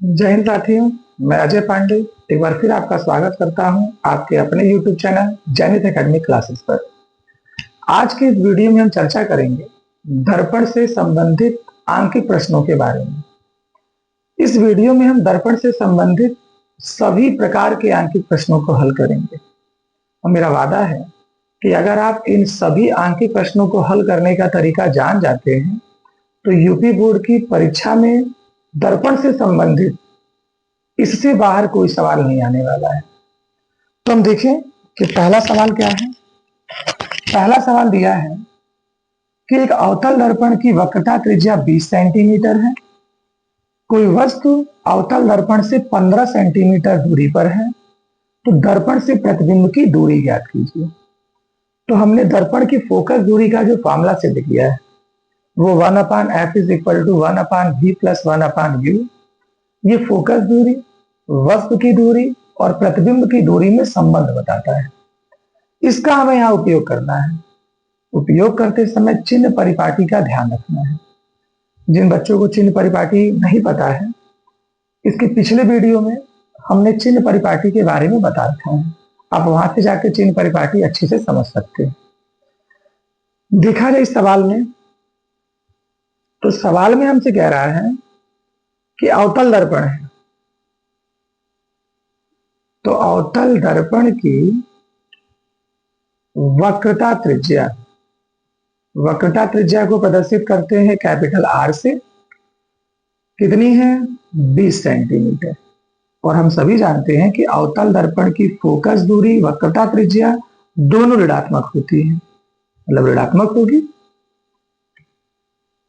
जय हिंद साथियों। मैं अजय पांडे एक बार फिर आपका स्वागत करता हूं आपके अपने YouTube चैनल जैनित एकेडमिक क्लासेस पर। आज के इस वीडियो में हम चर्चा करेंगे दर्पण से संबंधित आंकिक प्रश्नों के बारे में। इस वीडियो में हम दर्पण से संबंधित सभी प्रकार के आंकिक प्रश्नों को हल करेंगे और मेरा वादा है कि अगर आप इन सभी आंकिक प्रश्नों को हल करने का तरीका जान जाते हैं तो यूपी बोर्ड की परीक्षा में दर्पण से संबंधित इससे बाहर कोई सवाल नहीं आने वाला है। तो हम देखें कि पहला सवाल क्या है। पहला सवाल दिया है कि एक अवतल दर्पण की वक्रता त्रिज्या 20 सेंटीमीटर है। कोई वस्तु अवतल दर्पण से 15 सेंटीमीटर दूरी पर है, तो दर्पण से प्रतिबिंब की दूरी ज्ञात कीजिए। तो हमने दर्पण की फोकस दूरी का जो फॉर्मूला सिद्ध किया है वो 1/f is equal to 1/v plus 1/u। ये फोकस दूरी, वस्तु की दूरी और प्रतिबिंब की दूरी में संबंध बताता है। इसका हमें यहाँ उपयोग करना है। उपयोग करते समय चिन्ह परिपाटी का ध्यान रखना है। जिन बच्चों को चिन्ह परिपाटी नहीं पता है, इसके पिछले वीडियो में हमने चिन्ह परिपाटी के बारे में बता रखा है। आप वहां से जाकर चिन्ह परिपाटी अच्छे से समझ सकते हैं। देखा जाए इस सवाल में, तो सवाल में हमसे कह रहा है कि अवतल दर्पण है, तो अवतल दर्पण की वक्रता त्रिज्या को प्रदर्शित करते हैं कैपिटल आर से। कितनी है? 20 सेंटीमीटर। और हम सभी जानते हैं कि अवतल दर्पण की फोकस दूरी, वक्रता त्रिज्या दोनों ऋणात्मक होती है, मतलब ऋणात्मक होगी।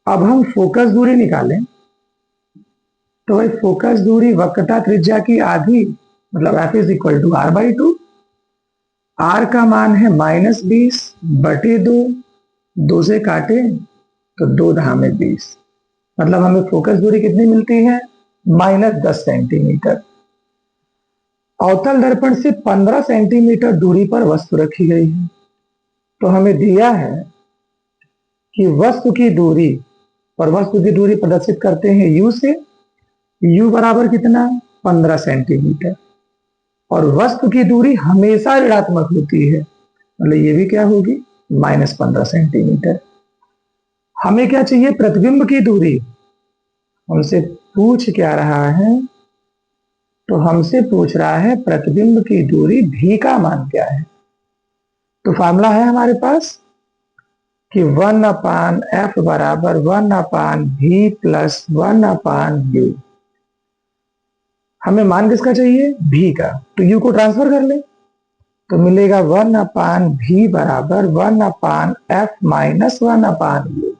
अब हम फोकस दूरी निकालें तो भाई फोकस दूरी वक्रता त्रिज्या की आधी, मतलब f is equal to r/2। r का मान है -20/2, 2 से काटे तो 2 धामे 20, मतलब हमें फोकस दूरी कितनी मिलती है? -10 सेंटीमीटर। अवतल दर्पण से 15 सेंटीमीटर दूरी पर वस्तु रखी गई है, तो हमें दिया है कि वस्तु की दूरी, और वस्तु की दूरी प्रदर्शित करते हैं u से। u बराबर कितना? 15 सेंटीमीटर। और वस्तु की दूरी हमेशा ऋणात्मक होती है, मतलब ये भी क्या होगी? -15 सेंटीमीटर। हमें क्या चाहिए? प्रतिबिंब की दूरी। हमसे पूछ क्या रहा है? तो हमसे पूछ रहा है प्रतिबिंब की दूरी v का मान क्या है। तो फॉर्मूला है हमारे पास कि 1/f बराबर 1/v प्लस 1/u। हमें मान किसका चाहिए? v का। तो u को ट्रांसफर कर ले तो मिलेगा 1/v बराबर 1/f माइनस 1/u।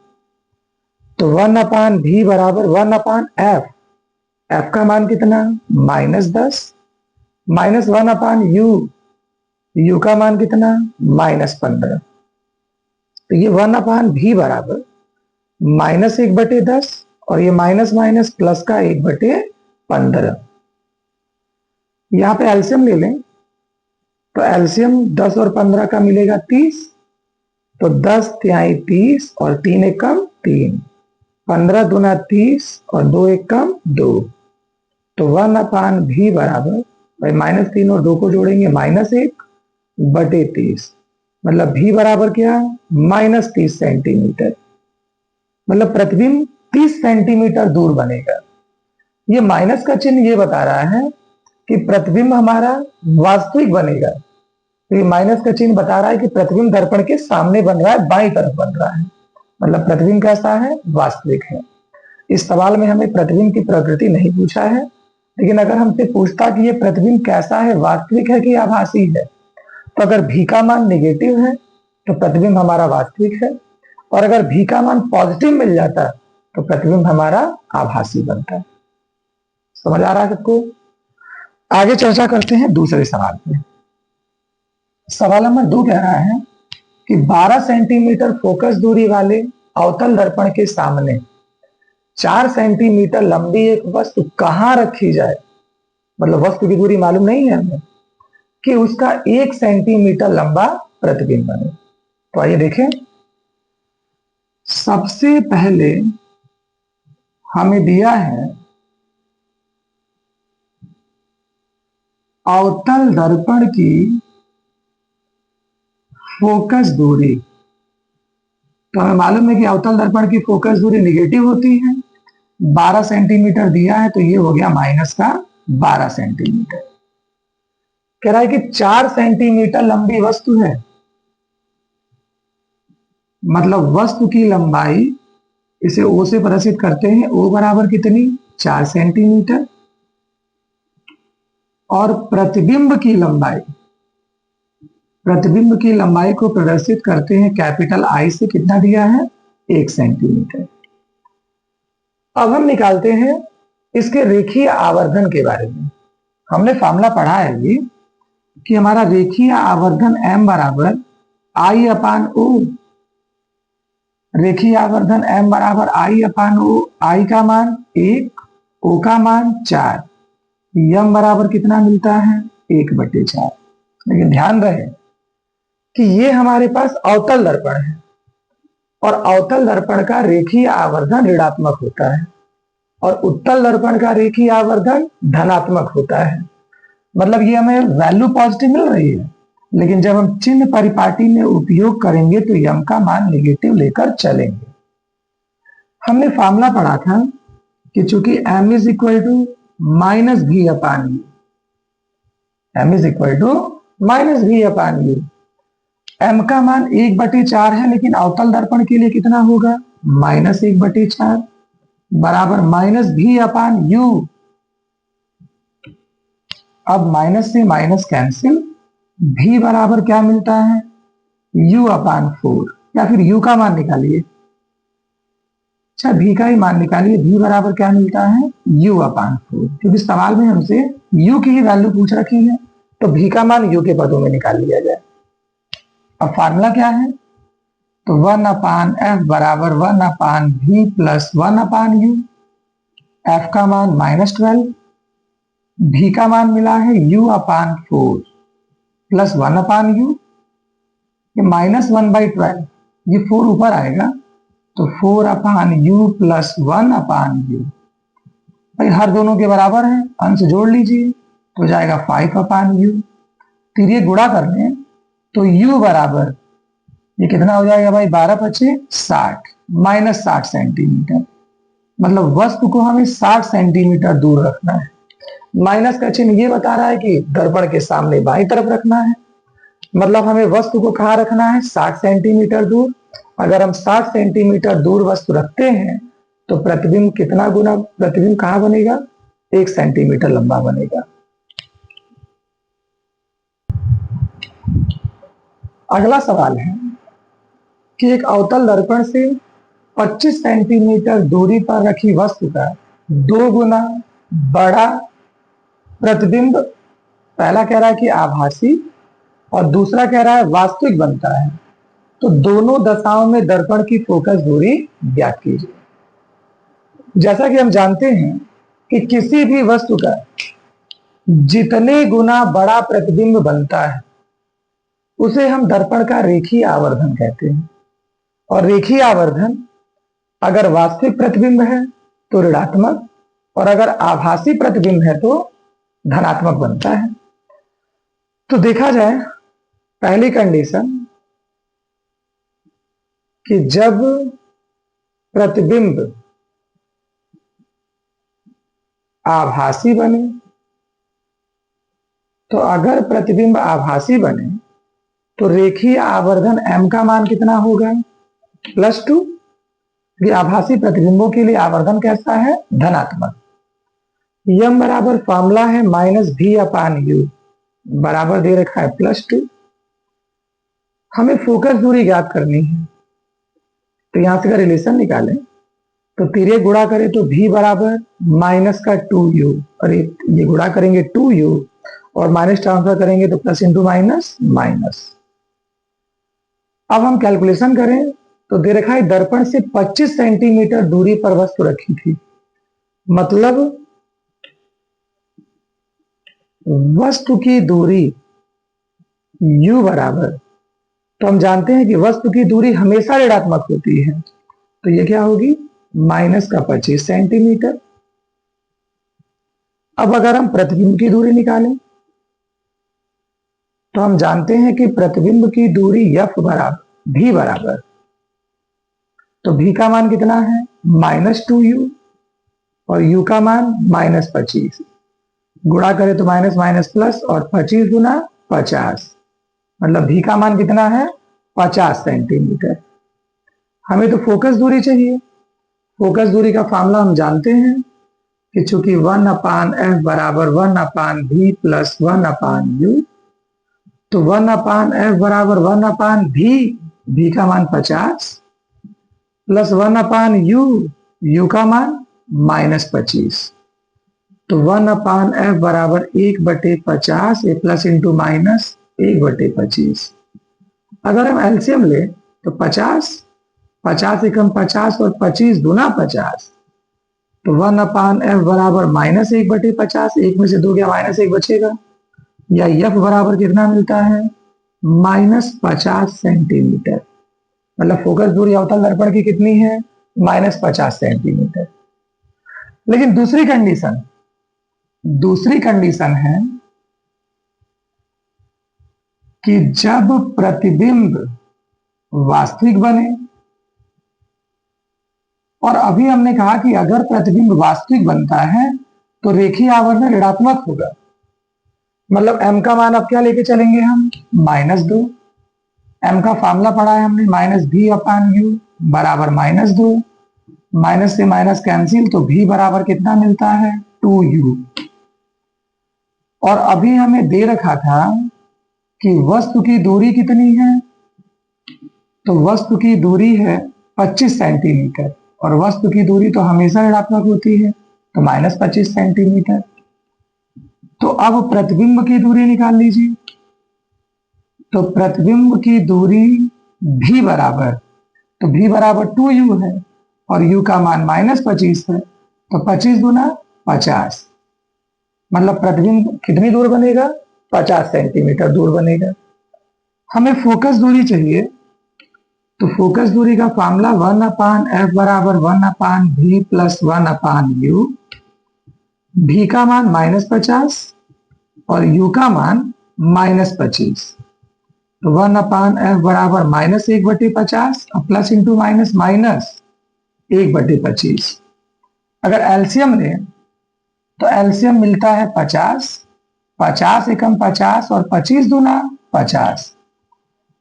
तो 1/v बराबर 1/f, f का मान कितना? -10, माइनस 1/u, u का मान कितना? -15। तो ये 1/v बराबर -1/10 और ये माइनस माइनस प्लस का 1/15। यहां पे एलसीएम ले लें तो एलसीएम 10 और 15 का मिलेगा 30। तो 10 तिहाई 30 और 3 एकम 3, 15 दूना 30 और 2 एकम 2। तो 1/v बराबर, भाई -3 और 2 को जोड़ेंगे -1/30, मतलब v बराबर क्या? -30 सेंटीमीटर। मतलब प्रतिबिंब 30 सेंटीमीटर दूर बनेगा। ये माइनस का चिन्ह ये बता रहा है कि प्रतिबिंब हमारा वास्तविक बनेगा। तो ये माइनस का चिन्ह बता रहा है कि प्रतिबिंब दर्पण के सामने बन रहा है, बाईं तरफ बन रहा है, मतलब प्रतिबिंब कैसा है? वास्तविक है। इस सवाल में हमें प्रतिबिंब की प्रकृति नहीं पूछा है, लेकिन अगर हमसे पूछता कि ये प्रतिबिंब कैसा है, वास्तविक है कि आभासी है, तो अगर v का मान नेगेटिव है तो प्रतिबिंब हमारा वास्तविक है, और अगर v का मान पॉजिटिव मिल जाता तो प्रतिबिंब हमारा आभासी बनता है। समझ आ रहा है सबको? आगे चर्चा करते हैं दूसरे सवाल पे। सवाल नंबर 2 कह रहा है कि 12 सेंटीमीटर फोकस दूरी वाले अवतल दर्पण के सामने 4 सेंटीमीटर लंबी एक वस्तु कहां रखी जाए, मतलब वस्तु की दूरी मालूम नहीं है हमें, कि उसका 1 सेंटीमीटर लंबा प्रतिबिंब बने। तो आइए देखें। सबसे पहले हमें दिया है अवतल दर्पण की फोकस दूरी, तो हमें मालूम है कि अवतल दर्पण की फोकस दूरी निगेटिव होती है। 12 सेंटीमीटर दिया है तो ये हो गया माइनस का 12 सेंटीमीटर। कह रहा है कि 4 सेंटीमीटर लंबी वस्तु है, मतलब वस्तु की लंबाई, इसे ओ से प्रदर्शित करते हैं, ओ बराबर कितनी 4 सेंटीमीटर, और प्रतिबिंब की लंबाई को प्रदर्शित करते हैं कैपिटल आई से, कितना दिया है 1 सेंटीमीटर। अब हम निकालते हैं इसके रेखीय आवर्धन के बारे में। हमने फॉर्मूला पढ़ा है ये कि हमारा रेखीय आवर्धन m बराबर आई अपान ओ, रेखीय आवर्धन m बराबर आई अपान ओ, आई का मान 1, ओ का मान 4, यम बराबर कितना मिलता है 1/4। लेकिन ध्यान रहे कि ये हमारे पास अवतल दर्पण है और अवतल दर्पण का रेखीय आवर्धन ऋणात्मक होता है और उत्तल दर्पण का रेखीय आवर्धन धनात्मक होता है। मतलब ये हमें वैल्यू पॉजिटिव मिल रही है, लेकिन जब हम चिन्ह परिपाटी में उपयोग करेंगे तो यम का मान नेगेटिव लेकर चलेंगे। हमने फॉर्मूला पढ़ा था कि चूंकि m is equal to minus v upon u, m is equal to minus v upon u, m का मान 1/4 है, लेकिन अवतल दर्पण के लिए कितना होगा माइनस 1/4 बराबर माइनस भी अपान यू। अब माइनस से माइनस कैंसिल, भी बराबर क्या मिलता है u अपान 4, या फिर u का मान निकालिए। अच्छा, भी का ही मान निकालिए, भी बराबर क्या मिलता है u अपान 4, क्योंकि सवाल में हमसे u की ही वैल्यू पूछ रखी है तो भी का मान u के पदों में निकाल लिया जाए। अब फार्मूला क्या है, तो 1/f बराबर 1/v प्लस 1/u, f का मान -12, भी का मान मिला है u अपान 4 प्लस 1/u, ये -1/12, ये 4 ऊपर आएगा तो 4/u प्लस 1/u, भाई हर दोनों के बराबर है, अंश जोड़ लीजिए तो जाएगा 5/u, फिर ये गुणा कर लें तो u बराबर ये कितना हो जाएगा भाई 12×5=60, -60 सेंटीमीटर। मतलब वस्तु को हमें 60 सेंटीमीटर दूर रखना है। माइनस का चिन्ह ये बता रहा है कि दर्पण के सामने बाईं तरफ रखना है, मतलब हमें वस्तु को कहाँ रखना है 60 सेंटीमीटर दूर। अगर हम 60 सेंटीमीटर दूर वस्तु रखते हैं तो प्रतिबिंब कितना गुना, प्रतिबिंब कहाँ बनेगा 1 सेंटीमीटर लंबा बनेगा। अगला सवाल है कि एक अवतल दर्पण से 25 सेंटीमीटर दूरी पर रखी वस्तु का 2 गुना बड़ा प्रतिबिंब, पहला कह रहा है कि आभासी और दूसरा कह रहा है वास्तविक बनता है, तो दोनों दशाओं में दर्पण की फोकस दूरी ज्ञात कीजिए। जैसा कि हम जानते हैं कि किसी भी वस्तु का जितने गुना बड़ा प्रतिबिंब बनता है उसे हम दर्पण का रेखीय आवर्धन कहते हैं, और रेखीय आवर्धन अगर वास्तविक प्रतिबिंब है तो ऋणात्मक और अगर आभासी प्रतिबिंब है तो धनात्मक बनता है। तो देखा जाए पहली कंडीशन कि जब प्रतिबिंब आभासी बने, तो अगर प्रतिबिंब आभासी बने तो रेखीय आवर्धन m का मान कितना होगा +2, ये आभासी प्रतिबिंबों के लिए आवर्धन कैसा है धनात्मक। यम बराबर फॉर्मूला है -v/u बराबर दे रखा है +2। हमें फोकस दूरी ज्ञात करनी है, तो यहां से अगर रिलेशन निकालें तो तिर्यक गुणा करें तो v बराबर -2u, और ये गुणा करेंगे 2u और माइनस ट्रांसफर करेंगे तो प्लस इंटू माइनस माइनस। अब हम कैलकुलेशन करें तो दे रखा है दर्पण से 25 सेंटीमीटर दूरी पर वस्तु रखी थी, मतलब वस्तु की दूरी u बराबर, तो हम जानते हैं कि वस्तु की दूरी हमेशा ऋणात्मक होती है, तो ये क्या होगी -25 सेंटीमीटर। अब अगर हम प्रतिबिंब की दूरी निकालें तो हम जानते हैं कि प्रतिबिंब की दूरी f बराबर भी बराबर, तो भी का मान कितना है -2u और u का मान -25, गुणा करें तो माइनस माइनस प्लस और 25 गुना 50, मतलब भी का मान कितना है 50 सेंटीमीटर। हमें तो फोकस दूरी चाहिए। फोकस दूरी का फॉर्मूला हम जानते हैं कि चूंकि 1/f बराबर 1/v प्लस 1/u, तो 1/f बराबर 1/v, v का मान 50 प्लस 1/u, u का मान -25, तो 1/f बराबर 1/50 ए प्लस इंटू माइनस 1/25। अगर हम एलसीएम ले तो 50, 50 एकम 50 और 25 गुना 50, तो 1/f बराबर -1/50, एक में से 2 गया -1 बचेगा, या f बराबर कितना मिलता है -50 सेंटीमीटर। मतलब फोकस दूरी अवतल दर्पण की कितनी है -50 सेंटीमीटर। लेकिन दूसरी कंडीशन है कि जब प्रतिबिंब वास्तविक बने, और अभी हमने कहा कि अगर प्रतिबिंब वास्तविक बनता है तो रेखीय आवर्धन ऋणात्मक होगा। मतलब m का मान अब क्या लेके चलेंगे हम -2, m का फॉर्मूला पढ़ा है हमने -v/u बराबर -2, माइनस से माइनस कैंसिल, तो v बराबर कितना मिलता है 2u। और अभी हमें दे रखा था कि वस्तु की दूरी कितनी है, तो वस्तु की दूरी है 25 सेंटीमीटर, और वस्तु की दूरी तो हमेशा ऋणात्मक होती है, तो -25 सेंटीमीटर। तो अब प्रतिबिंब की दूरी निकाल लीजिए। तो प्रतिबिंब की दूरी भी बराबर, तो भी बराबर 2u है और u का मान -25 है, तो 25 गुना 50, मतलब प्रतिबिंब कितनी दूर बनेगा 50 सेंटीमीटर दूर बनेगा। हमें फोकस दूरी चाहिए, तो फोकस दूरी का फॉर्मूला 1/f बराबर 1/v प्लस 1/u, v का मान -50 और u का मान -25, तो 1/f बराबर -1/50 प्लस इंटू माइनस माइनस 1/25। अगर एलसीएम लें तो एलसीएम मिलता है 50, 50 एकम 50 और 25 गुना 50,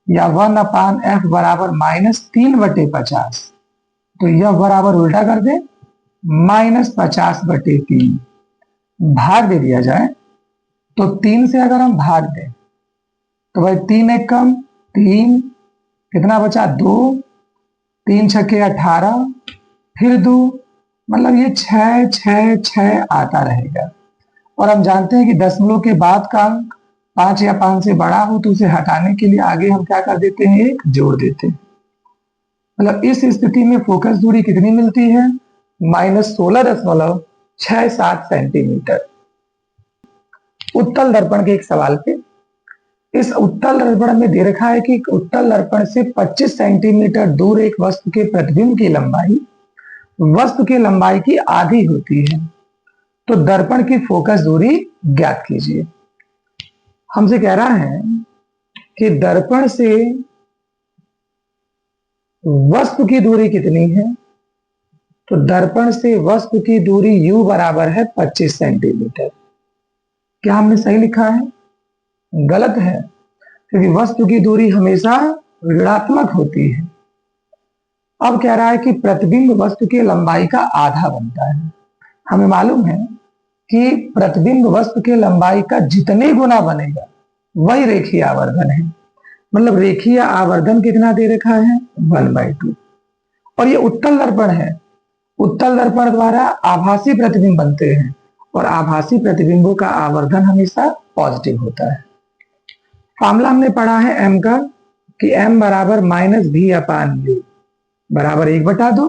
या 1/f बराबर -3/50, तो यह बराबर उल्टा कर दे -50/3, भाग दे दिया जाए तो 3 से अगर हम भाग दें तो भाई 3 एकम 3, कितना बचा 2, 3 छक्के 18, फिर 2, मतलब ये 6 6 6 आता रहेगा। और हम जानते हैं कि दशमलव के बाद का अंक 5 या 5 से बड़ा हो तो उसे हटाने के लिए आगे हम क्या कर देते हैं, एक जोड़ देते हैं। मतलब इस स्थिति में फोकस दूरी कितनी मिलती है -16.67 सेंटीमीटर। उत्तल दर्पण के एक सवाल पे, इस उत्तल दर्पण में दे रखा है कि उत्तल दर्पण से 25 सेंटीमीटर दूर एक वस्तु के प्रतिबिंब की लंबाई वस्तु की लंबाई की आधी होती है, तो दर्पण की फोकस दूरी ज्ञात कीजिए। हमसे कह रहा है कि दर्पण से वस्तु की दूरी कितनी है, तो दर्पण से वस्तु की दूरी u बराबर है 25 सेंटीमीटर। क्या हमने सही लिखा है? गलत है, क्योंकि वस्तु की दूरी हमेशा ऋणात्मक होती है। अब कह रहा है कि प्रतिबिंब वस्तु की लंबाई का आधा बनता है। हमें मालूम है कि प्रतिबिंब वस्तु की लंबाई का जितने गुना बनेगा वही रेखीय आवर्धन है। मतलब रेखीय आवर्धन कितना दे रखा है 1/2। और ये उत्तल दर्पण है, उत्तल दर्पण द्वारा आभासी प्रतिबिंब बनते हैं और आभासी प्रतिबिंबों का आवर्धन हमेशा पॉजिटिव होता है। फॉर्मूला हमने पढ़ा है m का कि m बराबर -v/u बराबर 1/2,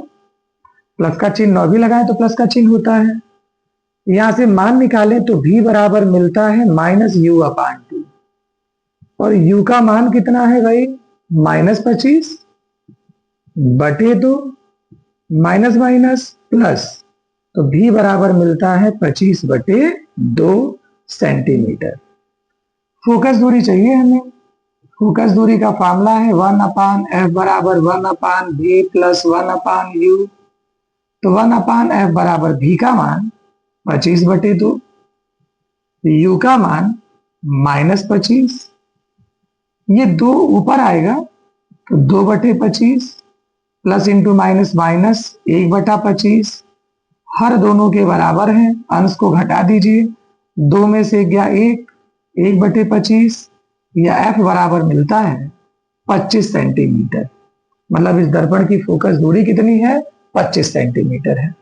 प्लस का चिन्ह भी लगाए तो प्लस का चिन्ह होता है। यहां से मान निकालें तो v बराबर मिलता है -u/2, और u का मान कितना है भाई -25 बटे 2 माइनस माइनस प्लस, तो v बराबर मिलता है 25/2 सेंटीमीटर। फोकस दूरी चाहिए हमें। फोकस दूरी का फॉर्मूला है 1/f बराबर 1/v प्लस 1/u। तो 1/f बराबर v का मान 25/2, u का मान -25। ये दो ऊपर आएगा तो 2/25 प्लस इंटू माइनस माइनस 1/25। हर दोनों के बराबर हैं, अंश को घटा दीजिए। 2 में से गया 1/25, या f बराबर मिलता है 25 सेंटीमीटर। मतलब इस दर्पण की फोकस दूरी कितनी है? 25 सेंटीमीटर है।